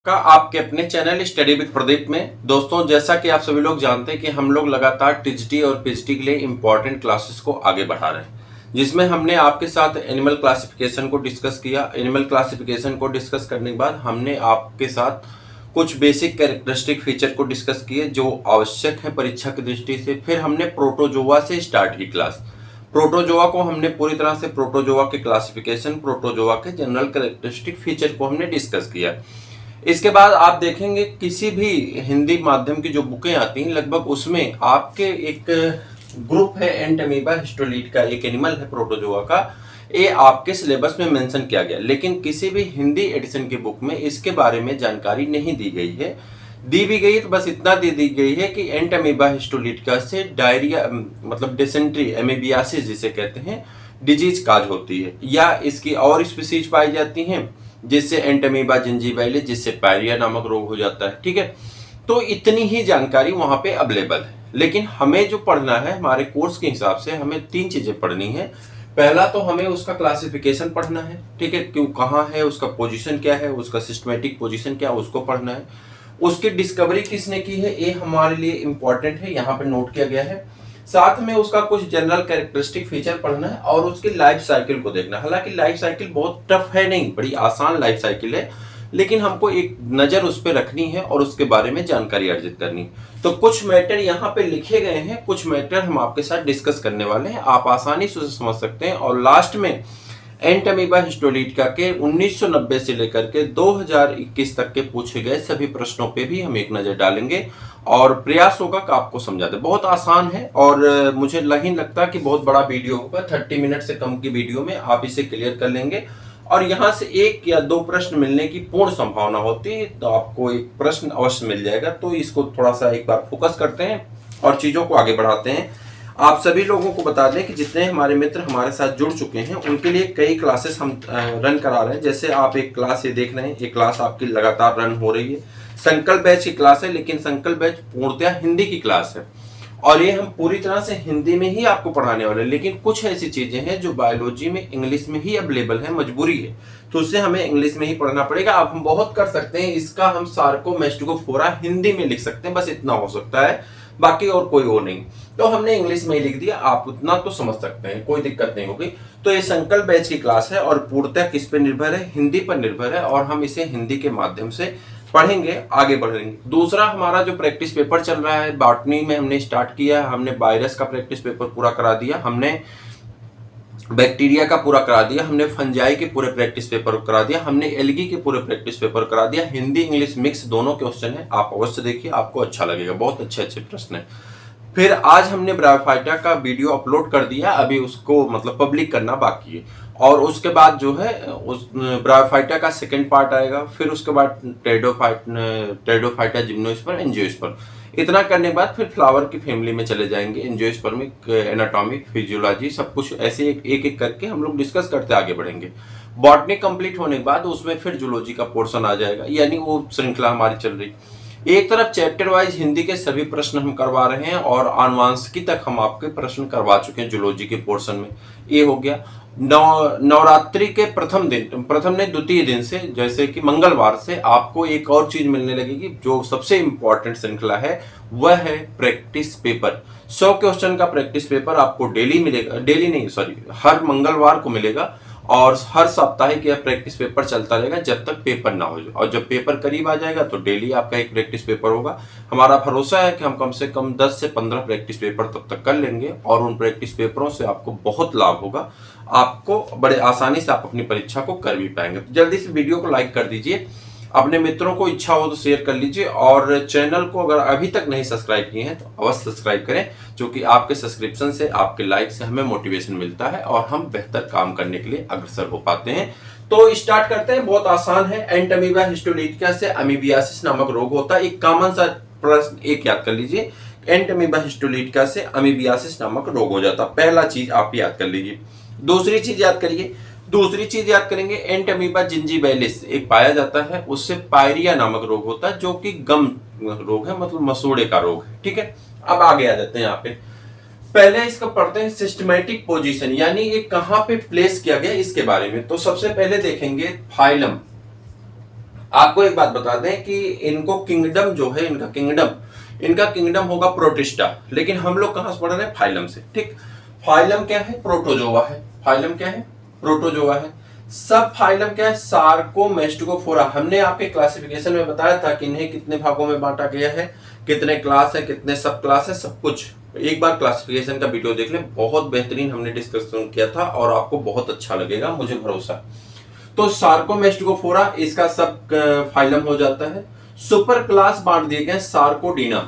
का आपके अपने चैनल स्टडी विद प्रदीप में। दोस्तों, जैसा कि आप सभी लोग जानते हैं कि हम लोग लगातार टीजीटी और पीजीटी के लिए इंपॉर्टेंट क्लासेस को आगे बढ़ा रहे हैं, जिसमें हमने आपके साथ एनिमल क्लासिफिकेशन को डिस्कस किया। एनिमल क्लासिफिकेशन को डिस्कस करने के बाद हमने आपके साथ कुछ बेसिक कैरेक्टरिस्टिक फीचर को डिस्कस किए जो आवश्यक है परीक्षा की दृष्टि से। फिर हमने प्रोटोजोआ से स्टार्ट की क्लास। प्रोटोजोआ को हमने पूरी तरह से प्रोटोजोआ के क्लासिफिकेशन, प्रोटोजोआ के जनरल कैरेक्टरिस्टिक फीचर को हमने डिस्कस किया। इसके बाद आप देखेंगे किसी भी हिंदी माध्यम की जो बुकें आती हैं लगभग उसमें आपके एक ग्रुप है एंट अमीबा हिस्टोलीट का, एक एनिमल है प्रोटोजोआ का, ये आपके सिलेबस में मेंशन किया गया, लेकिन किसी भी हिंदी एडिशन की बुक में इसके बारे में जानकारी नहीं दी गई है। दी भी गई तो बस इतना दे दी गई है कि एंट अमीबा हिस्टोलीटिका से डायरिया मतलब डिसेंट्री, एमीबियासिस जिसे कहते हैं, डिजीज काज होती है, या इसकी और स्पीसीज पाई जाती हैं जिससे एंट अमीबा जिंजीवाइलिस, जिससे पायरिया नामक रोग हो जाता है। ठीक है, तो इतनी ही जानकारी वहां पे अवेलेबल है। लेकिन हमें जो पढ़ना है हमारे कोर्स के हिसाब से हमें तीन चीजें पढ़नी है। पहला तो हमें उसका क्लासिफिकेशन पढ़ना है, ठीक है, क्यों, कहाँ है, उसका पोजीशन क्या है, उसका सिस्टमेटिक पोजीशन क्या है, उसको पढ़ना है। उसकी डिस्कवरी किसने की है ये हमारे लिए इंपॉर्टेंट है, यहाँ पे नोट किया गया है। साथ में उसका कुछ जनरल कैरेक्टरिस्टिक फीचर पढ़ना है और उसकी लाइफ साइकिल को देखना है। हालांकि लाइफ साइकिल बहुत टफ है नहीं, बड़ी आसान लाइफ साइकिल है, लेकिन हमको एक नजर उस पर रखनी है और उसके बारे में जानकारी अर्जित करनी है। तो कुछ मैटर यहाँ पे लिखे गए हैं, कुछ मैटर हम आपके साथ डिस्कस करने वाले हैं, आप आसानी से उसे समझ सकते हैं। और लास्ट में एंट अमीबा हिस्टोलीटिका के 1990 से लेकर के 2021 तक के पूछे गए सभी प्रश्नों पे भी हम एक नजर डालेंगे और प्रयास होगा कि आपको समझा दे। बहुत आसान है और मुझे नहीं लगता कि बहुत बड़ा वीडियो होगा, 30 मिनट से कम की वीडियो में आप इसे क्लियर कर लेंगे और यहाँ से एक या दो प्रश्न मिलने की पूर्ण संभावना होती है, तो आपको एक प्रश्न अवश्य मिल जाएगा। तो इसको थोड़ा सा एक बार फोकस करते हैं और चीजों को आगे बढ़ाते हैं। आप सभी लोगों को बता दें कि जितने हमारे मित्र हमारे साथ जुड़ चुके हैं उनके लिए कई क्लासेस हम रन करा रहे हैं। जैसे आप एक क्लास ये देख रहे हैं, ये क्लास आपकी लगातार रन हो रही है, संकल्प बैच की क्लास है, लेकिन संकल्प बैच पूर्णतः हिंदी की क्लास है और ये हम पूरी तरह से हिंदी में ही आपको पढ़ाने वाले हैं। लेकिन कुछ ऐसी चीजें हैं जो बायोलॉजी में इंग्लिश में ही अवेलेबल है, मजबूरी है, तो उससे हमें इंग्लिश में ही पढ़ना पड़ेगा। अब हम बहुत कर सकते हैं, इसका हम सार्को मेस्टिको फोरा हिंदी में लिख सकते हैं, बस इतना हो सकता है, बाकी और कोई वो नहीं। तो हमने इंग्लिश में ही लिख दिया, आप उतना तो समझ सकते हैं, कोई दिक्कत नहीं होगी। तो ये संकल्प बैच की क्लास है और पूर्णतः किस पे निर्भर है, हिंदी पर निर्भर है और हम इसे हिंदी के माध्यम से पढ़ेंगे, आगे बढ़ेंगे। दूसरा हमारा जो प्रैक्टिस पेपर चल रहा है, बॉटनी में हमने स्टार्ट किया, हमने वायरस का प्रैक्टिस पेपर पूरा करा दिया, हमने बैक्टीरिया का पूरा करा दिया, हमने फंजाई के पूरे प्रैक्टिस पेपर करा दिया, हमने एल्गी के पूरे प्रैक्टिस पेपर करा दिया। हिंदी इंग्लिश मिक्स दोनों क्वेश्चन है, आप अवश्य देखिए, आपको अच्छा लगेगा, बहुत अच्छे अच्छे प्रश्न है। फिर आज हमने ब्रायोफाइटा का वीडियो अपलोड कर दिया, अभी उसको मतलब पब्लिक करना बाकी है और उसके बाद जो है उस ब्रायोफाइटा का सेकंड पार्ट आएगा। फिर उसके बाद टेरिडोफाइटा, जिम्नोस्पर्म, एंजियोस्पर्म। इतना करने के बाद फिर फ्लावर की फैमिली में चले जाएंगे, एंजियोस्पर्मिक, एनाटॉमी, फिजियोलॉजी, सब कुछ ऐसे एक एक करके हम लोग डिस्कस करते आगे बढ़ेंगे। बॉटनी कंप्लीट होने के बाद उसमें फिर जूलॉजी का पोर्शन आ जाएगा, यानी वो श्रृंखला हमारी चल रही। एक तरफ चैप्टर वाइज हिंदी के सभी प्रश्न हम करवा रहे हैं और आनुवांशिकी तक हम आपके प्रश्न करवा चुके हैं जूलॉजी के पोर्शन में। ये हो गया। नवरात्रि के प्रथम दिन, प्रथम ने द्वितीय दिन से, जैसे कि मंगलवार से आपको एक और चीज मिलने लगेगी जो सबसे इंपॉर्टेंट श्रृंखला है, वह है प्रैक्टिस पेपर। 100 क्वेश्चन का प्रैक्टिस पेपर आपको डेली मिलेगा, डेली नहीं सॉरी, हर मंगलवार को मिलेगा और हर साप्ताहिक यह प्रैक्टिस पेपर चलता रहेगा जब तक पेपर ना हो जाए। और जब पेपर करीब आ जाएगा तो डेली आपका एक प्रैक्टिस पेपर होगा। हमारा भरोसा है कि हम कम से कम 10 से 15 प्रैक्टिस पेपर तब तक कर लेंगे और उन प्रैक्टिस पेपरों से आपको बहुत लाभ होगा, आपको बड़े आसानी से आप अपनी परीक्षा को कर भी पाएंगे। तो जल्दी से वीडियो को लाइक कर दीजिए, अपने मित्रों को इच्छा हो तो शेयर कर लीजिए और चैनल को अगर अभी तक नहीं सब्सक्राइब किए हैं तो अवश्य सब्सक्राइब करें, क्योंकि आपके सब्सक्रिप्शन से, आपके लाइक से हमें मोटिवेशन मिलता है और हम बेहतर काम करने के लिए अग्रसर हो पाते हैं। तो स्टार्ट करते हैं, बहुत आसान है। एंट अमीबा हिस्टोलीटिका से अमीबियासिस नामक रोग होता है। एक कॉमन सा प्रश्न एक याद कर लीजिए, एंट अमीबा हिस्टोलीटिका से अमीबियासिस नामक रोग हो जाता है, पहला चीज आप याद कर लीजिए। दूसरी चीज याद करिए, दूसरी चीज याद करेंगे, एंट अमीबा जिंजीवाइलिस एक पाया जाता है, उससे पायरिया नामक रोग होता है जो कि गम रोग है, मतलब मसूड़े का रोग है। ठीक है, अब आगे आ जाते हैं। यहाँ पे पहले इसका पढ़ते हैं सिस्टमेटिक पोजीशन, यानी ये कहां पे प्लेस किया गया इसके बारे में। तो सबसे पहले देखेंगे फाइलम। आपको एक बात बता दें कि इनको किंगडम जो है, इनका किंगडम होगा प्रोटिस्टा, लेकिन हम लोग कहां से पढ़ रहे हैं? फाइलम से। ठीक, फाइलम क्या है? प्रोटोजोआ है। फाइलम क्या है? प्रोटोजोआ है। सब फाइलम क्या है? सार्कोमेस्टिकोफोरा। हमने आपके क्लासिफिकेशन में बताया था कि इन्हें कितने भागों में बांटा गया है, कितने क्लास है, कितने सब क्लास है, सब कुछ। एक बार क्लासिफिकेशन का वीडियो देख लें, बहुत बेहतरीन हमने डिस्कशन किया था और आपको बहुत अच्छा लगेगा, मुझे भरोसा। तो सार्कोमेस्टिकोफोरा इसका सब फाइलम हो जाता है। सुपर क्लास बांट दिए गए सार्कोडीना।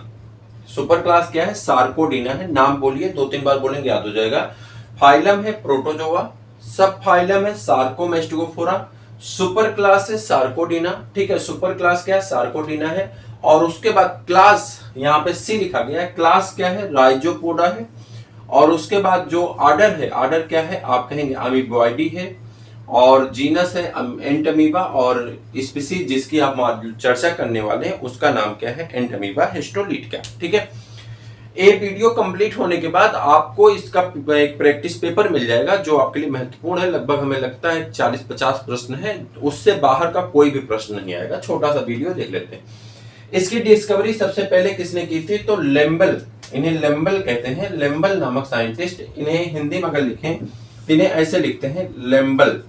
सुपर क्लास क्या है? सार्कोडीना है। नाम बोलिए, 2-3 बार बोलेंगे याद हो जाएगा। फाइलम है प्रोटोजोआ, सब फाइलम है सार्कोमेस्टिकोफोरा, सुपर क्लास है सार्कोडीना। ठीक है, सुपर क्लास क्या है? सार्कोडीना है। और उसके बाद क्लास, यहाँ पे सी लिखा गया है, क्लास क्या है? राइजोपोडा है। और उसके बाद जो ऑर्डर है, ऑर्डर क्या है? आप कहेंगे अमीबॉइडी है। और जीनस है एंटमीबा। और स्पीसीज जिसकी आप चर्चा करने वाले हैं उसका नाम क्या है? Entamoeba histolytica. ठीक है, ये वीडियो कंप्लीट होने के बाद आपको इसका एक प्रैक्टिस पेपर मिल जाएगा जो आपके लिए महत्वपूर्ण है। लगभग हमें लगता है 40-50 प्रश्न है, उससे बाहर का कोई भी प्रश्न नहीं आएगा। छोटा सा वीडियो देख लेते हैं। इसकी डिस्कवरी सबसे पहले किसने की थी? तो लेम्बल, इन्हें लेम्बल कहते हैं। लेम्बल नामक साइंटिस्ट, इन्हें हिंदी में अगर लिखें इन्हें ऐसे लिखते हैं, लेम्बल।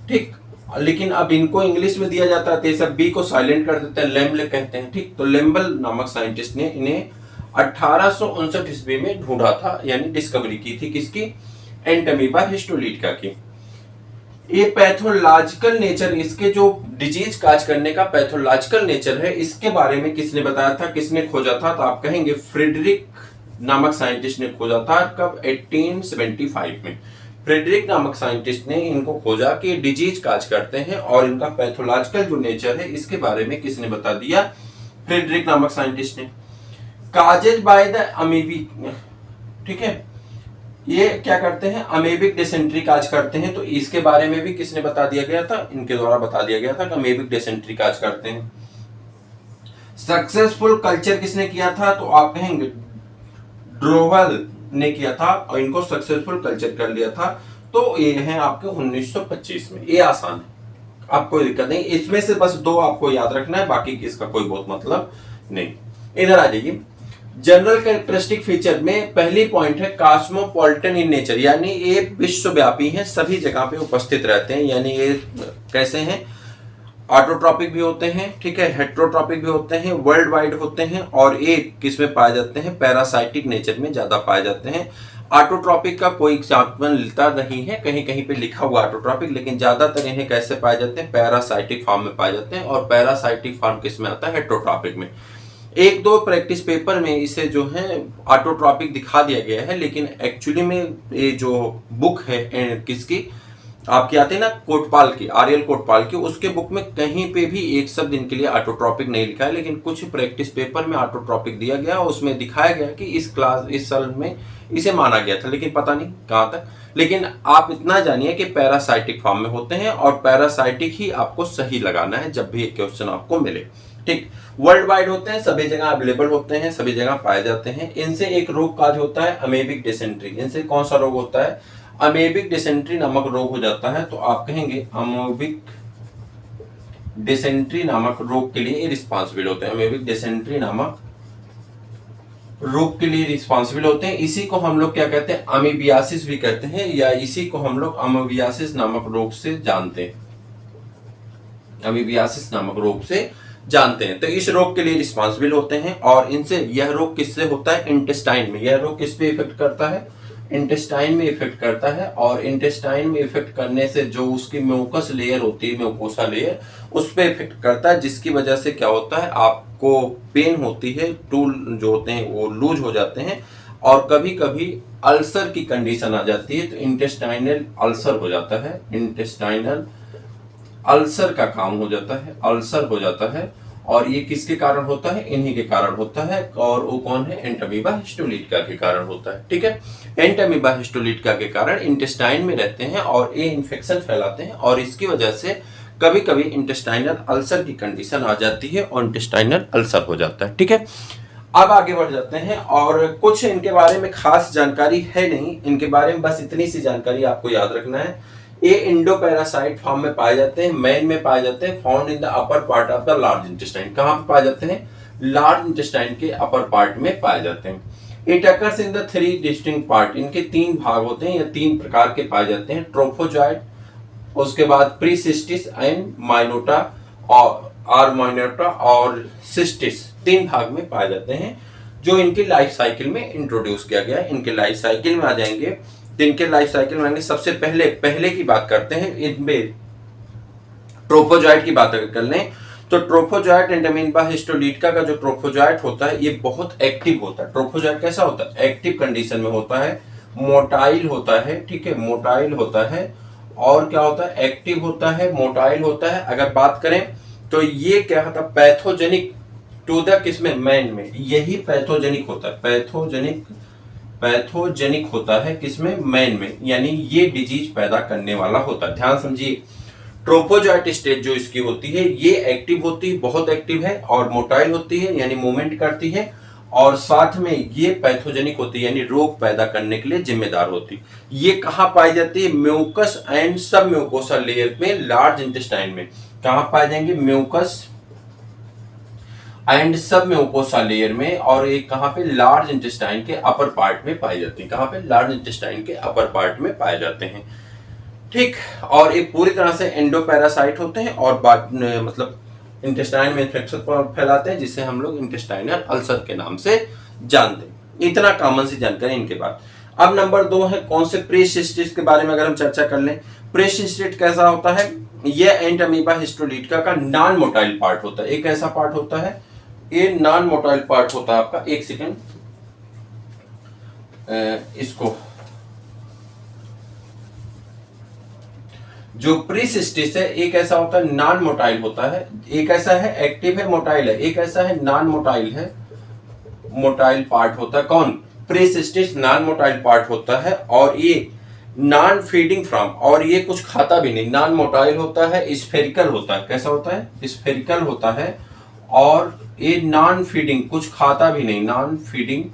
ठीक, लेकिन अब इनको इंग्लिश में दिया जाता है तो सब बी को साइलेंट कर देते हैं, लेम्बल कहते हैं। ठीक, तो लेम्बल नामक साइंटिस्ट ने इन्हें 1859 ईस्वी में ढूंढा था, यानी डिस्कवरी की थी। किसकी? एंटमीबा हिस्टोलिटिका की। ये पैथोलॉजिकल नेचर, इसके जो डिजीज काज करने का पैथोलॉजिकल नेचर है, इसके बारे में किसने बताया था, किसने खोजा था? तो आप कहेंगे फ्रेडरिक नामक साइंटिस्ट ने खोजा था। कब? 1875 में फ्रेडरिक नामक साइंटिस्ट ने इनको खोजा कि डिजीज काज करते हैं और इनका पैथोलॉजिकल जो नेचर है इसके बारे में किसने बता दिया? फ्रेडरिक नामक साइंटिस्ट ने। काजेज बाय द अमीबिक, ठीक है, ये क्या करते हैं? अमेबिक डिसेंट्री काज करते हैं। तो इसके बारे में भी किसने बता दिया गया था? इनके द्वारा बता दिया गया था कि अमेबिक डिसेंट्री काज करते हैं। सक्सेसफुल कल्चर किसने किया था? तो आप कहेंगे ड्रोवल ने किया था और इनको सक्सेसफुल कल्चर कर लिया था। तो ये है आपके 1925 में। ये आसान है, आप कोई दिक्कत नहीं। इसमें से बस 2 आपको याद रखना है, बाकी इसका कोई बहुत मतलब नहीं। इधर आ जाइए। जनरल कैरेक्टरिस्टिक फीचर में पहली पॉइंट है कॉस्मोपॉलिटन इन नेचर, यानी ये विश्वव्यापी हैं, सभी जगह पे उपस्थित रहते हैं। यानी ये कैसे हैं? ऑटोट्रॉपिक भी होते हैं, ठीक है, हेट्रोट्रॉपिक भी होते हैं, वर्ल्ड वाइड होते हैं। और एक किसमें पाए जाते हैं? पैरासाइटिक नेचर में ज्यादा पाए जाते हैं। ऑटोट्रॉपिक का कोई एग्जाम्पल मिलता नहीं है, कहीं कहीं पे लिखा हुआ ऑटोट्रॉपिक, लेकिन ज्यादातर इन्हें कैसे पाए जाते हैं? पैरासाइटिक फॉर्म में पाए जाते हैं। और पैरासाइटिक फॉर्म किसमें आता है? हेट्रोट्रॉपिक में। 1-2 प्रैक्टिस पेपर में इसे जो है ऑटोट्रॉपिक दिखा दिया गया है, लेकिन एक्चुअली में ये जो बुक है किसकी आपकी आती है ना, कोटपाल की, आर्यल कोटपाल की, उसके बुक में कहीं पे भी एक शब्द इनके लिए ऑटोट्रॉपिक नहीं लिखा है। लेकिन कुछ प्रैक्टिस पेपर में ऑटोट्रॉपिक दिया गया और उसमें दिखाया गया कि इस साल में इसे माना गया था, लेकिन पता नहीं कहां तक। लेकिन आप इतना जानिए कि पैरासाइटिक फॉर्म में होते हैं और पैरासाइटिक ही आपको सही लगाना है जब भी एक क्वेश्चन आपको मिले। ठीक, वर्ल्ड वाइड होते हैं, सभी जगह अवेलेबल होते हैं, सभी जगह पाए जाते हैं। इनसे एक रोग काज होता है अमेबिक डिसेंट्री। इनसे कौन सा रोग होता है? अमेबिक डिसेंट्री नामक रोग हो जाता है। तो आप कहेंगे अमेबिक डिसेंट्री नामक रोग के लिए रिस्पॉन्सिबल होते हैं। अमेबिक डिसेंट्री नामक रोग के लिए रिस्पॉन्सिबल होते हैं। इसी को हम लोग क्या कहते हैं? अमीबियासिस भी कहते हैं, या इसी को हम लोग अमीबियासिस नामक रोग से जानते हैं। अमीबियासिस नामक रोग से जानते हैं। तो इस रोग के लिए रिस्पॉन्सिबल होते हैं। और इनसे यह रोग किससे होता है? इंटेस्टाइन में। यह रोग किस पे इफेक्ट करता है? इंटेस्टाइन में इफेक्ट करता है। और इंटेस्टाइन में इफेक्ट करने से जो उसकी म्यूकस लेयर होती है, म्यूकोसा लेयर, उस पे इफेक्ट करता है, जिसकी वजह से क्या होता है? आपको पेन होती है, टूल जो होते हैं वो लूज हो जाते हैं और कभी कभी अल्सर की कंडीशन आ जाती है। तो इंटेस्टाइनल अल्सर हो जाता है, इंटेस्टाइनल अल्सर का काम हो जाता है, अल्सर हो जाता है। और ये किसके कारण होता है? इन्हीं के कारण होता है। और वो कौन है? एंटमीबा हिस्टोलिटिका के कारण होता है। ठीक है, एंटमीबा हिस्टोलिटिका के कारण इंटेस्टाइन में रहते हैं और ये इन्फेक्शन फैलाते हैं और इसकी वजह से कभी कभी इंटेस्टाइनल अल्सर की कंडीशन आ जाती है और इंटेस्टाइनल अल्सर हो जाता है। ठीक है, अब आगे बढ़ जाते हैं। और कुछ इनके बारे में खास जानकारी है नहीं, इनके बारे में बस इतनी सी जानकारी आपको याद रखना है। ये इंडोपैरासाइट फॉर्म में पाए जाते हैं, मेन में पाए जाते हैं, found in the upper part of the large intestine. कहां पे पाए जाते हैं? लार्ज इंटेस्टाइन के अपर पार्ट में पाए जाते हैं। It occurs in the 3 distinct part, इनके 3 भाग होते हैं या 3 प्रकार के पाए जाते हैं, ट्रोफोजॉइट, उसके बाद प्रीसिस्टिस एंड माइनोटा और माइनोटा और सिस्टिस, 3 भाग में पाए जाते हैं जो इनकी लाइफ साइकिल में इंट्रोड्यूस किया गया है। इनके लाइफ साइकिल में आ जाएंगे, तो इनके लाइफ साइकिल में आएंगे। सबसे पहले की बात करते हैं, इनमें ट्रोफोजॉइट की बात अगर कर लें तो ट्रोफोजॉइट एंटामीबा हिस्टोलिटिका का जो ट्रोफोजॉइट होता है ये बहुत एक्टिव होता है। ट्रोफोजॉइट कैसा होता है? एक्टिव कंडीशन में होता है, मोटाइल होता है, ठीक है, मोटाइल होता है, और क्या होता है? एक्टिव होता है, मोटाइल होता है। अगर बात करें तो ये क्या होता है? पैथोजेनिक टू द किसमें? मैन में। यही पैथोजेनिक होता है, पैथोजेनिक होता है किसमें? मैन में, यानी ये डिजीज पैदा करने वाला होता है। ध्यान समझिए, ट्रोफोजॉइट स्टेज जो इसकी होती है ये एक्टिव होती है, बहुत एक्टिव है, और मोटाइल होती है यानी मूवमेंट करती है, और साथ में ये पैथोजेनिक होती है यानी रोग पैदा करने के लिए जिम्मेदार होती है। ये कहां पाई जाती है? म्यूकस एंड सब म्यूकोसा लेयर में, लार्ज इंटेस्टाइन में। कहां पाए जाएंगे? म्यूकस एंड सब म्यूकोसा लेयर में, और एक कहां पे? लार्ज इंटेस्टाइन के अपर पार्ट में पाई जाती है। कहां पे? लार्ज इंटेस्टाइन के अपर पार्ट में पाए जाते हैं, ठीक। और ये पूरी तरह से एंडोपैरासाइट होते हैं और मतलब इंटेस्टाइन में इन्फेक्शन फैलाते हैं, जिसे हम लोग इंटेस्टाइनल अल्सर के नाम से जानते हैं। इतना कॉमन सी जानकारी इनके बाद। अब नंबर 2 है कौन से? प्रीसिस्टिस के बारे में अगर हम चर्चा कर लें, प्रीसिस्टिस कैसा होता है? ये एंटामीबा हिस्टोलिटिका का नॉन मोटाइल पार्ट होता है। एक ऐसा पार्ट होता है, ये नॉन मोटाइल पार्ट होता है आपका। एक सेकेंड, इसको जो प्रीसिस्टिस है एक ऐसा होता है नॉन मोटाइल होता है, एक ऐसा है एक्टिव है, मोटाइल है, एक ऐसा है नॉन मोटाइल है, मोटाइल पार्ट होता है। कौन? प्रीसिस्टिस नॉन मोटाइल पार्ट होता है, और ये नॉन फीडिंग फ्रॉम, और ये कुछ खाता भी नहीं, नॉन मोटाइल होता है, स्फेरिकल होता है। कैसा होता है? स्फेरिकल होता है, और ये नॉन फीडिंग, कुछ खाता भी नहीं, नॉन फीडिंग,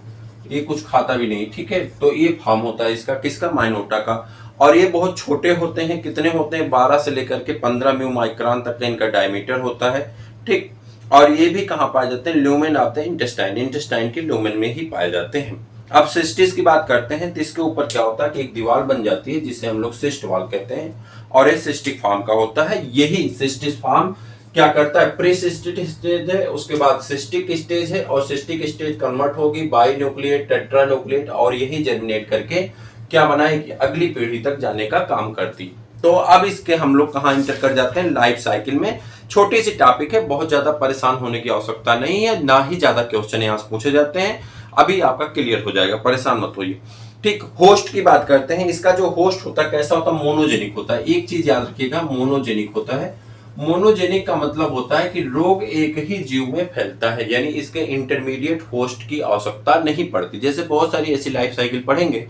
ये कुछ खाता भी नहीं, ठीक है। तो ये फॉर्म होता है इसका, किसका? माइनोटा का। और ये बहुत छोटे होते हैं, कितने होते हैं? 12 से लेकर के 15 म्यू माइक्रोन तक का इनका डायमीटर होता है, ठीक। और ये भी कहाँ पाए जाते हैं? Lumen of the intestine, intestine के ल्यूमेन में ही पाए जाते हैं। अब सिस्टिस की बात करते हैं, तो इसके ऊपर क्या होता है कि एक दीवार बन जाती है जिसे हम लोग सिस्ट वॉल कहते हैं, और ये सिस्टिक फॉर्म का होता है। यही सिस्टिस फॉर्म क्या करता है? प्रीसिस्टिक स्टेज है, उसके बाद सिस्टिक स्टेज है, और सिस्टिक स्टेज कन्वर्ट होगी बाई न्यूक्लिएट, टेट्रान्यूक्लिएट, और यही जर्मिनेट करके क्या बनाएगी? अगली पीढ़ी तक जाने का काम करती। तो अब इसके हम लोग कहाँ इंटर कर जाते हैं? लाइफ साइकिल में। छोटी सी टॉपिक है, बहुत ज्यादा परेशान होने की आवश्यकता नहीं है, ना ही ज्यादा क्वेश्चन यहाँ से पूछे जाते हैं। अभी आपका क्लियर हो जाएगा, परेशान मत होइए, ठीक। होस्ट की बात करते हैं। इसका जो होस्ट होता है कैसा होता है? मोनोजेनिक होता है। एक चीज याद रखिएगा, मोनोजेनिक होता है। मोनोजेनिक का मतलब होता है कि रोग एक ही जीव में फैलता है, यानी इसके इंटरमीडिएट होस्ट की आवश्यकता नहीं पड़ती। जैसे बहुत सारी ऐसी लाइफ साइकिल पढ़ेंगे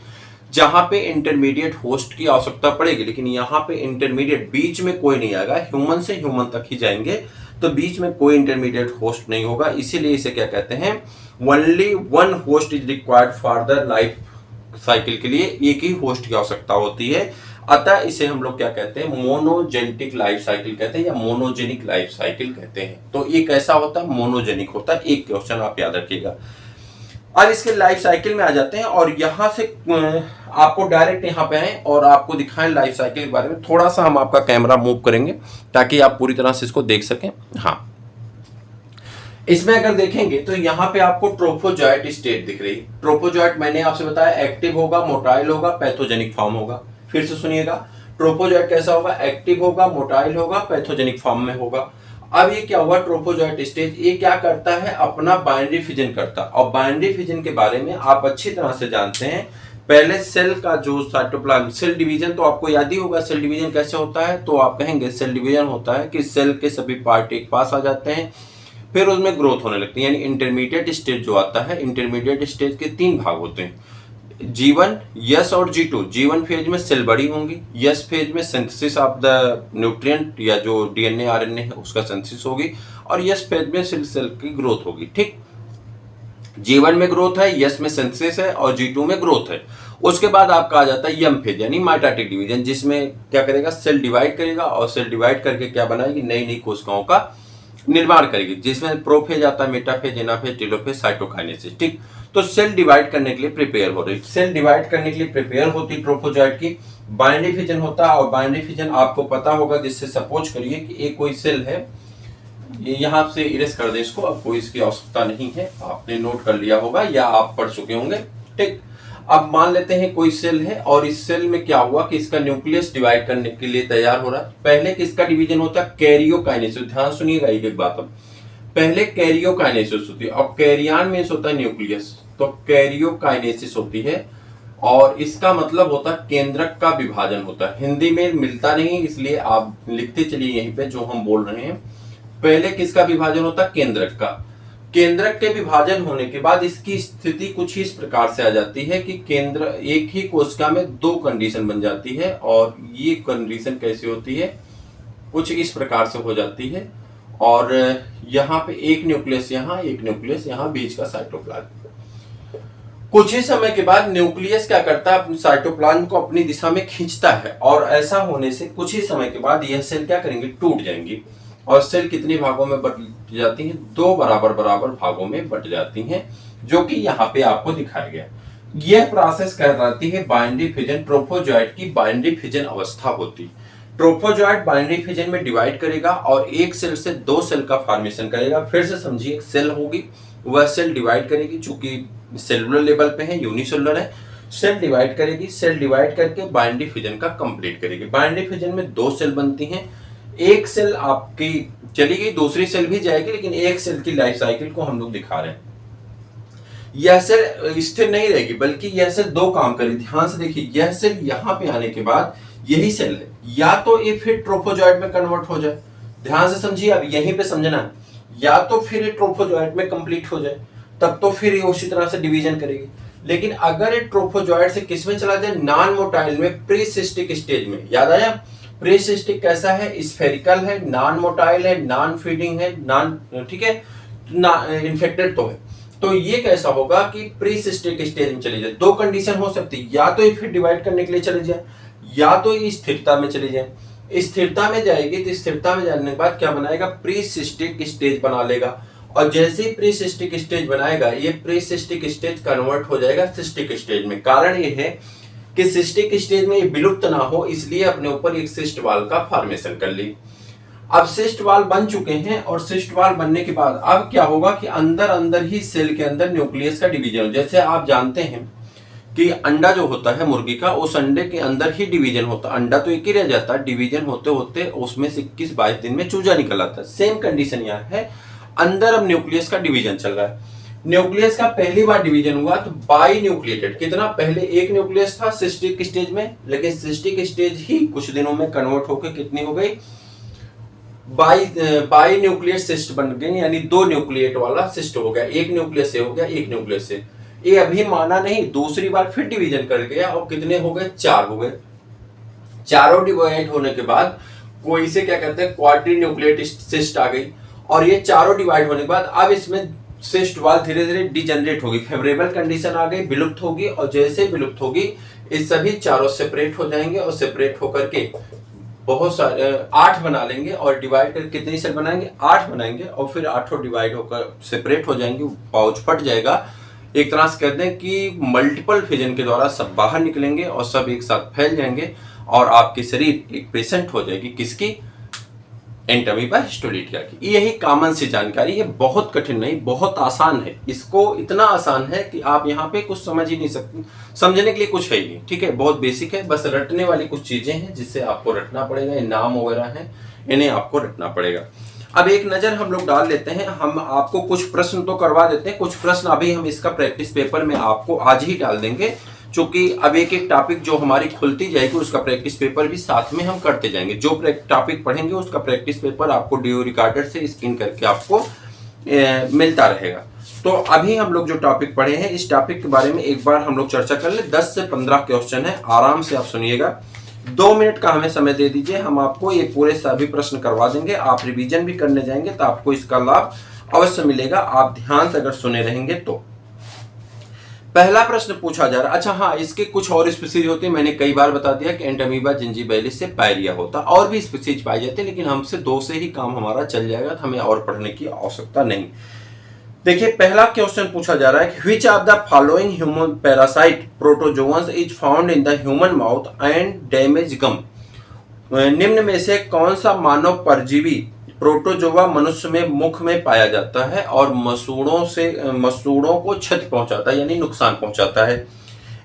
जहां पे इंटरमीडिएट होस्ट की आवश्यकता पड़ेगी, लेकिन यहाँ पे इंटरमीडिएट बीच में कोई नहीं आएगा, ह्यूमन से ह्यूमन तक ही जाएंगे, तो बीच में कोई इंटरमीडिएट होस्ट नहीं होगा। इसीलिए इसे क्या कहते हैं? Only one host is required for the life cycle के लिए एक ही होस्ट की आवश्यकता होती है। अतः इसे हम लोग क्या कहते हैं? मोनोजेनेटिक लाइफ साइकिल कहते हैं, या मोनोजेनिक लाइफ साइकिल कहते हैं। तो ये कैसा होता है? मोनोजेनिक होता है। एक क्वेश्चन आप याद रखिएगा। अब इसके लाइफ साइकिल में आ जाते हैं, और यहां से आपको डायरेक्ट यहां पे आए और आपको दिखाएं लाइफ साइकिल के बारे में। थोड़ा सा हम आपका कैमरा मूव करेंगे ताकि आप पूरी तरह से इसको देख सकें। हाँ, इसमें अगर देखेंगे तो यहाँ पे आपको ट्रोफोजॉइट स्टेट दिख रही है। ट्रोफोजॉइट मैंने आपसे बताया एक्टिव होगा, मोटाइल होगा, पैथोजेनिक फॉर्म होगा। फिर से सुनिएगा, ट्रोफोजॉइट कैसा होगा? एक्टिव होगा, मोटाइल होगा, पैथोजेनिक फॉर्म में होगा। अब ये क्या हुआ? ट्रोफोजॉइट स्टेज ये क्या करता है? अपना बाइनरी फिजन करता है। और बाइनरी फिजन के बारे में आप अच्छी तरह से जानते हैं। पहले सेल का जो साइटोप्लाज्म, सेल डिवीजन तो आपको याद ही होगा। सेल डिवीजन कैसे होता है? तो आप कहेंगे सेल डिवीजन होता है कि सेल के सभी पार्ट एक पास आ जाते हैं, फिर उसमें ग्रोथ होने लगती है। यानी इंटरमीडिएट स्टेज जो आता है, इंटरमीडिएट स्टेज के 3 भाग होते हैं, G1, यस और G2। G1 फेज में सेल बड़ी होंगी, यस फेज में सिंथेसिस ऑफ द न्यूट्रिएंट या जो डीएनए आरएनए है उसका सिंथेसिस होगी, और यस फेज में सेल की ग्रोथ होगी, ठीक। G1 में ग्रोथ है, यस में सिंथेसिस है, और G2 में ग्रोथ है। उसके बाद आपका आ जाता है यम फेज यानी माइटोटिक डिवीजन, जिसमें क्या करेगा, सेल डिवाइड करेगा और सेल डिवाइड करके क्या बनाएगी, नई नई कोशिकाओं का निर्माण करेगी, जिसमें प्रोफेज आता है, मेटाफेज, एनाफेज, टेलोफेज, साइटोकाइनेसिस। ठीक, तो सेल डिवाइड करने के लिए प्रिपेयर हो रही, सेल डिवाइड करने के लिए प्रिपेयर होती ट्रोफोजॉइट की। बाइनरी फिजन होता है, और बाइनरी फिजन आपको पता होगा, जिससे सपोज करिए कि एक कोई सेल है, यहां से इरेज कर दें इसको, अब कोई इसकी आवश्यकता नहीं है, आपने नोट कर लिया होगा या आप पढ़ चुके होंगे। ठीक, अब मान लेते हैं कोई सेल है और इस सेल में क्या हुआ कि इसका न्यूक्लियस डिवाइड करने के लिए तैयार हो रहा है। पहले किसका डिवीजन होता है, कैरियोकाइनेसिस। ध्यान सुनिएगा एक एक बात, अब पहले कैरियोकाइनेसिस होती है और कैरियन मींस होता है न्यूक्लियस, तो कैरियोकाइनेसिस होती है और इसका मतलब होता है केंद्रक का विभाजन होता है। हिंदी में मिलता नहीं, इसलिए आप लिखते चलिए यहीं पे जो हम बोल रहे हैं। पहले किसका विभाजन होता है, केंद्रक का। केंद्रक के विभाजन होने के बाद इसकी स्थिति कुछ इस प्रकार से आ जाती है कि केंद्र एक ही कोशिका में दो कंडीशन बन जाती है, और ये कंडीशन कैसी होती है, कुछ इस प्रकार से हो जाती है। और यहाँ पे एक न्यूक्लियस यहाँ, एक न्यूक्लियस यहाँ, बीच का साइटोप्लाज्म। कुछ ही समय के बाद न्यूक्लियस क्या करता है, साइटोप्लाज्म को अपनी दिशा में खींचता है, और ऐसा होने से कुछ ही समय के बाद यह सेल क्या करेंगे, टूट जाएंगी। और सेल कितने भागों में बट जाती हैं, दो बराबर बराबर भागों में बट जाती हैं, जो कि यहाँ पे आपको दिखाया गया। यह प्रोसेस कहलाती है बाइनरी फिजन। ट्रोफोजॉइट की बाइनरी फिजन अवस्था होती। ट्रोफोजॉइट बाइनरी फिजन में डिवाइड करेगा और एक सेल से दो सेल का फॉर्मेशन करेगा। फिर से समझिए, एक सेल होगी, वह सेल डिवाइड करेगी, चूंकि सेलुलर लेवल पे है, यूनिसेलुलर है, सेल डिवाइड करेगी, सेल डिवाइड करके बाइनरी फिजन का कंप्लीट करेगी। बाइनरी फिजन में दो सेल बनती हैं, एक सेल आपकी चली गई, दूसरी सेल भी जाएगी, लेकिन एक सेल की लाइफ साइकिल को हम लोग दिखा रहे हैं। यह सेल स्थिर नहीं रहेगी, बल्कि यह सेल दो काम करेगी। ध्यान से देखिए, यह सेल यहाँ पे आने के बाद यही सेल है, या तो ये फिर ट्रोफोजॉइट में कन्वर्ट हो जाए, ध्यान से समझिए, अब यहीं पे समझना है, या तो फिर ये ट्रोफोजॉइट में कंप्लीट हो जाए, तब तो फिर ये उसी तरह से डिवीजन करेगी। लेकिन अगर ये ट्रोफोजॉइट से किसमें चला जाए, नॉन मोटाइल में, प्रीसिस्टिक स्टेज में। याद आया, प्रीसिस्टिक कैसा है, स्फेरिकल है, नॉन मोटाइल है, नॉन फीडिंग है, नॉन, ठीक है, इन्फेक्टेड तो है। तो ये कैसा होगा कि प्रीसिस्टिक स्टेज में चली जाए। दो कंडीशन हो सकती है, या तो ये फिर डिवाइड करने के लिए चले जाए, या तो ये स्थिरता में चली जाए। स्थिरता में जाएगी तो स्थिरता में जाने के बाद क्या बनाएगा, प्रीसिस्टिक स्टेज बना लेगा, और जैसे ही प्रीसिस्टिक स्टेज बनाएगा, ये प्रीसिस्टिक स्टेज कन्वर्ट हो जाएगा सिस्टिक स्टेज में। कारण ये है कि सिस्टिक स्टेज में ये विलुप्त ना हो, इसलिए अपने ऊपर एक सिस्ट वाल का फॉर्मेशन कर ली। अब सिस्ट वाल बन चुके हैं, और सिस्ट वाल बनने के बाद अब क्या होगा कि अंदर अंदर ही सेल के अंदर न्यूक्लियस का डिवीजन हो। जैसे आप जानते हैं कि अंडा जो होता है मुर्गी का, उस अंडे के अंदर ही डिवीजन होता है। अंडा तो एक ही रह जाता है, डिवीजन होते होते उसमें से 21-22 दिन में चूजा निकल आता है। सेम कंडीशन यहाँ है, अंदर अब न्यूक्लियस का डिवीजन चल रहा है। न्यूक्लियस का पहली बार डिवीजन हुआ तो बाई न्यूक्लिएटेड, कितना, पहले एक न्यूक्लियस था सिस्टिक स्टेज में, लेकिन सिस्टिक स्टेज ही कुछ दिनों में कन्वर्ट होकर कितनी हो गई, बाई न्यूक्लियस सिस्ट बन गई, यानी दो न्यूक्लिएट वाला सिस्ट हो गया। एक न्यूक्लियस से हो गया, एक क्लियस से। ये अभी माना नहीं, दूसरी बार फिर डिवीजन कर गया और कितने हो गए, 4 हो गए। चारों डिवाइड होने के बाद कोई से क्या कहते हैं, क्वाड्री न्यूक्लिएट सिस्ट आ गई, और ये चारों डिवाइड होने के बाद अब इसमें सिस्ट वाल धीरे धीरे डिजेनरेट होगी, फेवरेबल कंडीशन आ गई, विलुप्त होगी, और जैसे विलुप्त होगी इस सभी चारों सेपरेट हो जाएंगे, और सेपरेट होकर के बहुत सारे 8 बना लेंगे, और डिवाइड कर कितनी सेल बनाएंगे, 8 बनाएंगे, और फिर 8 डिवाइड होकर सेपरेट हो जाएंगे, पाउच फट जाएगा। एक तरह से कहते हैं कि मल्टीपल फिजन के द्वारा सब बाहर निकलेंगे और सब एक साथ फैल जाएंगे, और आपकी शरीर एक पेशेंट हो जाएगी, किसकी, एंटामीबा हिस्टोलिटिया की। यही कॉमन सी जानकारी है, बहुत कठिन नहीं, बहुत आसान है। इसको इतना आसान है कि आप यहाँ पे कुछ समझ ही नहीं सकते, समझने के लिए कुछ है ही नहीं, ठीक है, बहुत बेसिक है। बस रटने वाली कुछ चीजें हैं जिससे आपको रटना पड़ेगा, ये नाम वगैरह हैं, इन्हें आपको रटना पड़ेगा। अब एक नजर हम लोग डाल लेते हैं, हम आपको कुछ प्रश्न तो करवा देते हैं, कुछ प्रश्न अभी हम इसका प्रैक्टिस पेपर में आपको आज ही डाल देंगे, क्योंकि अब एक एक टॉपिक जो हमारी खुलती जाएगी उसका प्रैक्टिस पेपर भी साथ में हम करते जाएंगे। जो टॉपिक पढ़ेंगे उसका प्रैक्टिस पेपर आपको डीओ रिकॉर्डर से स्कैन करके आपको मिलता रहेगा। तो अभी हम लोग जो टॉपिक पढ़े हैं, इस टॉपिक के बारे में एक बार हम लोग चर्चा कर ले। 10 से 15 क्वेश्चन है, आराम से आप सुनिएगा। 2 मिनट का हमें समय दे दीजिए, हम आपको ये पूरे सभी प्रश्न करवा देंगे। आप रिवीजन भी करने जाएंगे तो आपको इसका लाभ अवश्य मिलेगा, आप ध्यान से अगर सुने रहेंगे तो। पहला प्रश्न पूछा जा रहा है, अच्छा हाँ, इसके कुछ और स्पीसीज होते हैं, मैंने कई बार बता दिया कि एंटामीबा जिंजीबेलिस से पायरिया होता, और भी स्पीसीज पाई जाती है, लेकिन हमसे 2 से ही काम हमारा चल जाएगा, तो हमें और पढ़ने की आवश्यकता नहीं। देखिए पहला क्वेश्चन पूछा जा रहा है कि which of the following human parasite protozoans is found in the human mouth and damage gum. निम्न में से कौन सा मानव परजीवी प्रोटोजोआ मनुष्य में मुख में पाया जाता है और मसूड़ों को क्षति पहुंचाता है, यानी नुकसान पहुंचाता है।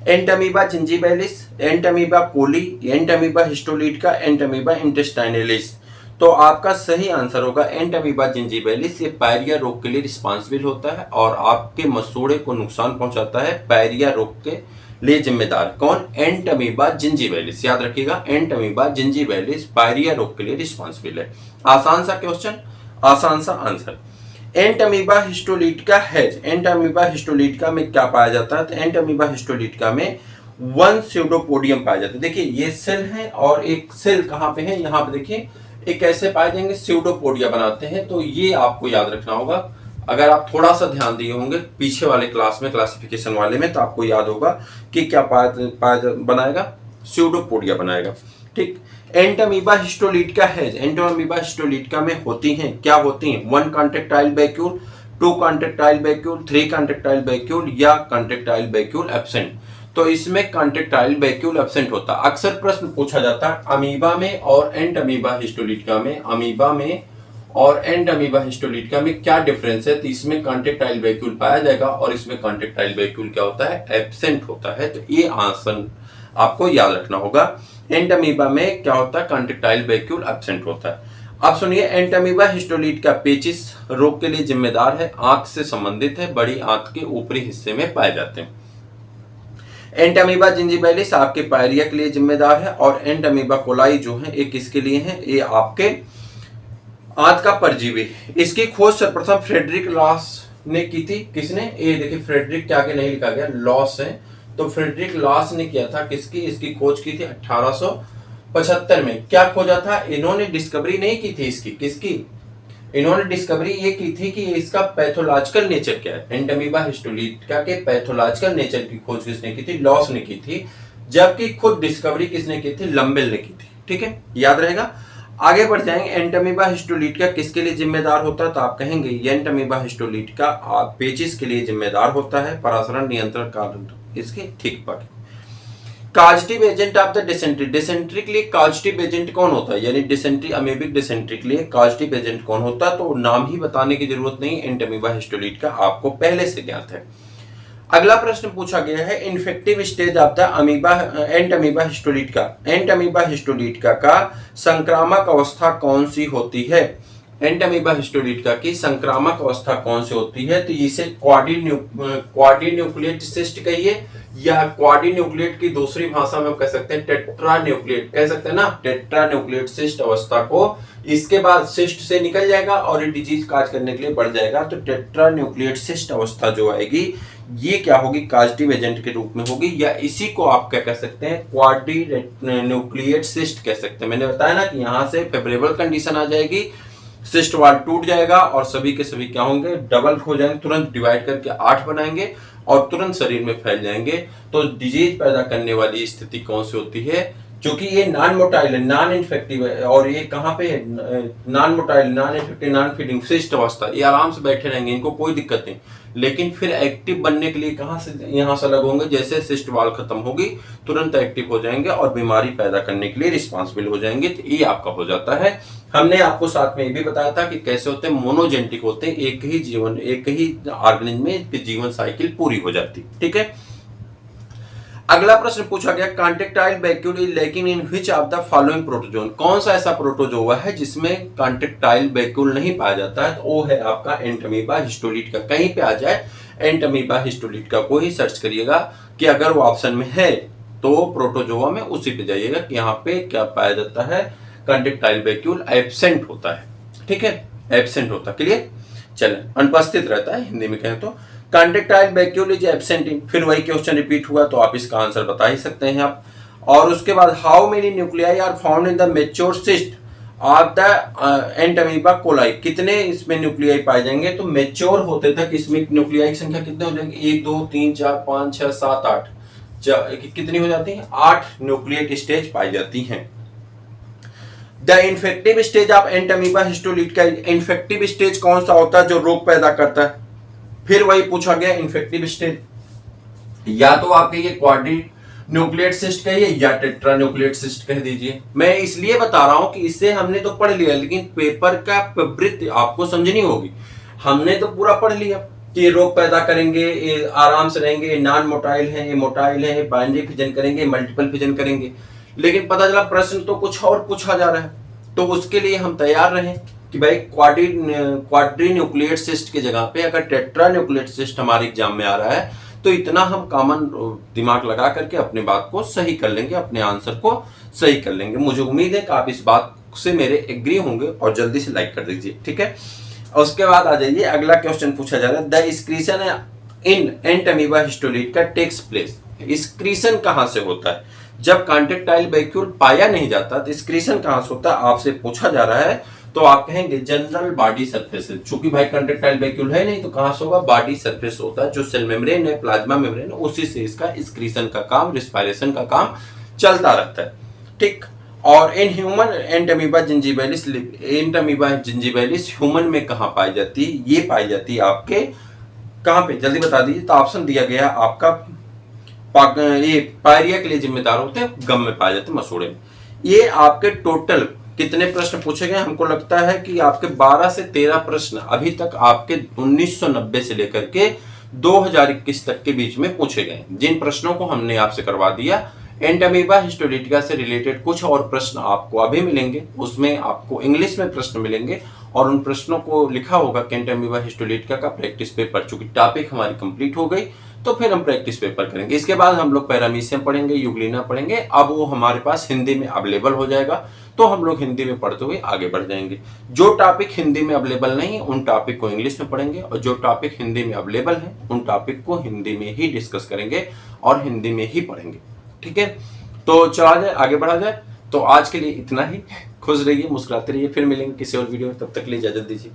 Entamoeba gingivalis, Entamoeba coli, Entamoeba histolytica, Entamoeba intestinalis. तो आपका सही आंसर होगा एंटामीबा जिंजीबेलिस। ये पायरिया रोग के लिए रिस्पॉन्सिबल होता है और आपके मसूड़े को नुकसान पहुंचाता है। पायरिया रोग के लिए जिम्मेदार कौन? एंटामीबा जिंजीबेलिस। याद रखिएगा, एंटामीबा जिंजीबेलिस पायरिया रोग के लिए रिस्पॉन्सिबल है। आसान सा क्वेश्चन, आसान सा answer. Entamoeba histolytica has, Entamoeba histolytica में क्या पाया जाता है? तो एंटामीबा हिस्टोलिटिका में 1 स्यूडोपोडियम पाया जाता है। देखिए ये सेल है और एक सेल कहाँ पे है, यहाँ पे देखिए एक कैसे पाए जाएंगे, स्यूडोपोडिया बनाते हैं। तो ये आपको याद रखना होगा। अगर आप थोड़ा सा ध्यान दिए होंगे पीछे वाले क्लास में, क्लासिफिकेशन वाले में, तो आपको याद होगा कि क्या बनाएगा, स्यूडोपोडिया बनाएगा। ठीक। Entamoeba histolytica has, Entamoeba histolytica में होती हैं, क्या होती हैं? 1 contractile vacuole, 2 contractile vacuole, 3 contractile vacuole या कॉन्ट्रैक्टाइल वैक्यूल एब्सेंट। तो इसमें कॉन्ट्रैक्टाइल वैक्यूल एब्सेंट होता है। अक्सर प्रश्न पूछा जाता है अमीबा में और एंटामीबा हिस्टोलिटिका में, अमीबा में और एंटामीबा हिस्टोलिटिका में क्या डिफरेंस है? तो इसमें कॉन्ट्रैक्टाइल वैक्यूल पाया जाएगा और इसमें कॉन्ट्रैक्टाइल वैक्यूल क्या होता है? एब्सेंट होता है। तो ये आंसर आपको याद रखना होगा। एंटामीबा में क्या होता है? कॉन्ट्रैक्टाइल वैक्यूल एब्सेंट होता है। अब सुनिए, एंटामीबा हिस्टोलिटिका पेचिस रोग के लिए जिम्मेदार है, आंत से संबंधित है, बड़ी आंत के ऊपरी हिस्से में पाए जाते हैं। एंटामीबा जिंजीबेलिस आपके पायरिया के लिए जिम्मेदार है और एंटामीबा कोलाई जो है एक किसके लिए है? ये आपके आंत का परजीवी। इसकी खोज सर्वप्रथम फ्रेडरिक लॉस ने की थी। किसने? ये देखिए फ्रेडरिक के आगे नहीं लिखा गया, लॉस है, तो फ्रेडरिक लॉस ने किया था। किसकी? इसकी खोज की थी 1875 में। क्या खोजा था? इन्होंने डिस्कवरी नहीं की थी इसकी, किसकी? इन्होंने डिस्कवरी ये की थी कि इसका पैथोलॉजिकल नेचर क्या है। एंटामीबा हिस्टोलिटिका के पैथोलॉजिकल नेचर की खोज किसने की थी? लॉस ने की थी। जबकि खुद डिस्कवरी किसने की थी? लंबेल ने की थी। ठीक है, याद रहेगा। आगे बढ़ जाएंगे। एंटामीबा हिस्टोलिटिका किसके लिए जिम्मेदार होता है? तो आप कहेंगे एंटामीबा हिस्टोलिटिका पेचिस के लिए जिम्मेदार होता है, परासरण नियंत्रण कारण इसके ठीक पर। Causative agent of the dysentery, dysentery के लिए काजेटिव एजेंट कौन होता है? यानी डिसेंट्री, अमीबिक डिसेंट्री के लिए काजेटिव एजेंट कौन होता है? तो नाम ही बताने की जरूरत नहीं, एंटामीबा हिस्टोलिटिका आपको पहले से ज्ञात है। अगला प्रश्न पूछा गया है infective stage of the Entamoeba histolytica, Entamoeba histolytica का संक्रामक अवस्था कौन सी होती है? एंटामीबा हिस्टोलिटिका की संक्रामक अवस्था कौन सी होती है? तो इसे क्वाड्रीन्यूक्लिएट सिस्ट कहिए, या क्वाड्रीन्यूक्लिएट की दूसरी भाषा में कह सकते हैं टेट्रान्यूक्लिएट, कह सकते हैं ना, टेट्रान्यूक्लिएट सिस्ट अवस्था को। इसके बाद सिस्ट से निकल जाएगा और ये डिजीज काज करने के लिए बढ़ जाएगा, तो टेट्रान्यूक्लिएट सिस्ट अवस्था जो आएगी ये क्या होगी? काजेटिव एजेंट के रूप में होगी, या इसी को आप क्या कह सकते हैं? क्वाड्रीन्यूक्लिएट सिस्ट कह सकते हैं। मैंने बताया ना कि यहाँ से फेवरेबल कंडीशन आ जाएगी, सिस्ट वॉल टूट जाएगा और सभी के सभी क्या होंगे? डबल हो जाएंगे, तुरंत डिवाइड करके 8 बनाएंगे और तुरंत शरीर में फैल जाएंगे। तो डिजीज पैदा करने वाली स्थिति कौन सी होती है? क्योंकि ये नॉन मोटाइल है, नॉन इन्फेक्टिव है, और ये कहाँ पे है? Non motile, non infective, non feeding cyst अवस्था। ये आराम से बैठे रहेंगे, इनको कोई दिक्कत नहीं। लेकिन फिर एक्टिव बनने के लिए कहाँ से? यहाँ से अलग होंगे। जैसे सिस्ट वॉल खत्म होगी तुरंत एक्टिव हो जाएंगे और बीमारी पैदा करने के लिए रिस्पॉन्सिबल हो जाएंगे। तो ये आपका हो जाता है। हमने आपको साथ में ये भी बताया था कि कैसे होते हैं, मोनोजेनेटिक होते हैं, एक ही ऑर्गेनिज्म में जीवन साइकिल पूरी हो जाती। ठीक है। अगला प्रश्न पूछा गया contractile vacuole is lacking in which of the following protozoan. कौन सा ऐसा प्रोटोजोआ है जिसमें कॉन्ट्रैक्टाइल वैक्यूल नहीं पाया जाता है? तो वो है आपका एंटामीबा हिस्टोलिटिका। कहीं पे आ जाए एंटामीबा हिस्टोलिटिका को ही सर्च करिएगा कि अगर वो ऑप्शन में है तो प्रोटोजोआ में उसी पे जाइएगा कि यहाँ पे क्या पाया जाता है? कॉन्ट्रैक्टाइल वैक्यूल एब्सेंट होता है। ठीक है, एब्सेंट होता है। क्लियर? चले, अनुपस्थित रहता है हिंदी में कहें तो। Contractile vacuole is absent in, फिर वही क्वेश्चन रिपीट हुआ, तो आप इसका आंसर बता ही सकते हैं आप। और उसके बाद how many nuclei are found in the mature cyst of the entamoeba coli, कितने इसमें न्यूक्लियाई पाए जाएंगे? तो मेच्योर होते तक इसमें न्यूक्लियाई की संख्या कितने हो जाएंगे? 1 2 3 4 5 6 7 8, कितनी हो जाती है? 8 न्यूक्लिएट स्टेज पाई जाती हैं। The infective stage of Entamoeba histolytica का इन्फेक्टिव स्टेज कौन सा होता है जो रोग पैदा करता है? फिर वही पूछा गया इन्फेक्टिव स्टेज, या तो आपके ये क्वाड्री न्यूक्लिएट सिस्ट कहिए या टेट्रा न्यूक्लिएट सिस्ट कह दीजिए। मैं इसलिए बता रहा हूं कि इससे हमने तो पढ़ लिया, लेकिन पेपर का प्रवृत्ति आपको समझनी होगी। हमने तो पूरा पढ़ लिया कि ये रोग पैदा करेंगे, ये आराम से रहेंगे, ये नॉन मोटाइल है, ये मोटाइल है, बाइनरी फिजन करेंगे, मल्टीपल फिजन करेंगे, लेकिन पता चला प्रश्न तो कुछ और पूछा जा रहा है। तो उसके लिए हम तैयार रहें कि भाई क्वाड्री न्यूक्लिएट सिस्ट की जगह पे अगर टेट्रा न्यूक्लिएट सिस्ट हमारे एग्जाम में आ रहा है तो इतना हम कॉमन दिमाग लगा करके अपने बात को सही कर लेंगे, अपने आंसर को सही कर लेंगे। मुझे उम्मीद है कि आप इस बात से मेरे एग्री होंगे और जल्दी से लाइक कर दीजिए, ठीक है। और उसके बाद आ जाइए, अगला क्वेश्चन पूछा जा रहा है, the excretion in Entamoeba histolytica का टेक्स प्लेस। एक्सक्रीशन कहां से होता है? जब कॉन्ट्रेक्टाइल वैक्यूल पाया नहीं जाता तो एक्सक्रीशन कहां से होता है आपसे पूछा जा रहा है। तो आप कहेंगे जनरल बॉडी सरफेस से, चूंकि भाई कॉन्ट्रेक्टाइल वैक्यूल है नहीं तो कहां से होगा? बॉडी सरफेस होता है, जो सेल मेम्ब्रेन है, प्लाज्मा मेम्ब्रेन है, उसी से इसका एक्सक्रीशन का काम, रिस्पायरेशन का काम चलता रहता है, ठीक। और in human Entamoeba gingivalis, Entamoeba gingivalis human में कहां पाई जाती है? ये पाई जाती है आपके कहां पे? जल्दी बता दीजिए। तो ऑप्शन दिया गया आपका, ये पायरिया के लिए जिम्मेदार होते हैं, गम में पाए जाते हैं, मसूड़े में। ये आपके टोटल कितने प्रश्न पूछे गए? हमको लगता है कि आपके 12 से 13 प्रश्न अभी तक आपके 1990 से लेकर के 2021 तक के बीच में पूछे गए, जिन प्रश्नों को हमने आपसे करवा दिया। एंट अमीबा हिस्टोलिटिका से रिलेटेड कुछ और प्रश्न आपको अभी मिलेंगे, उसमें आपको इंग्लिश में प्रश्न मिलेंगे और उन प्रश्नों को लिखा होगा कि एंट अमीबा हिस्टोलिटिका का प्रैक्टिस पेपर। चूंकि टॉपिक हमारी कंप्लीट हो गई तो फिर हम प्रैक्टिस पेपर करेंगे। इसके बाद हम लोग पैरामीशियम पढ़ेंगे, यूग्लिना पढ़ेंगे। अब वो हमारे पास हिंदी में अवेलेबल हो जाएगा तो हम लोग हिंदी में पढ़ते हुए आगे बढ़ जाएंगे। जो टॉपिक हिंदी में अवेलेबल नहीं है उन टॉपिक को इंग्लिश में पढ़ेंगे, और जो टॉपिक हिंदी में अवेलेबल है उन टॉपिक को हिंदी में ही डिस्कस करेंगे और हिंदी में ही पढ़ेंगे, ठीक है। तो चला जाए, आगे बढ़ा जाए। तो आज के लिए इतना ही। खुश रहिए, मुस्कुराते रहिए, फिर मिलेंगे किसी और वीडियो में, तब तक के लिए इजाजत दीजिए।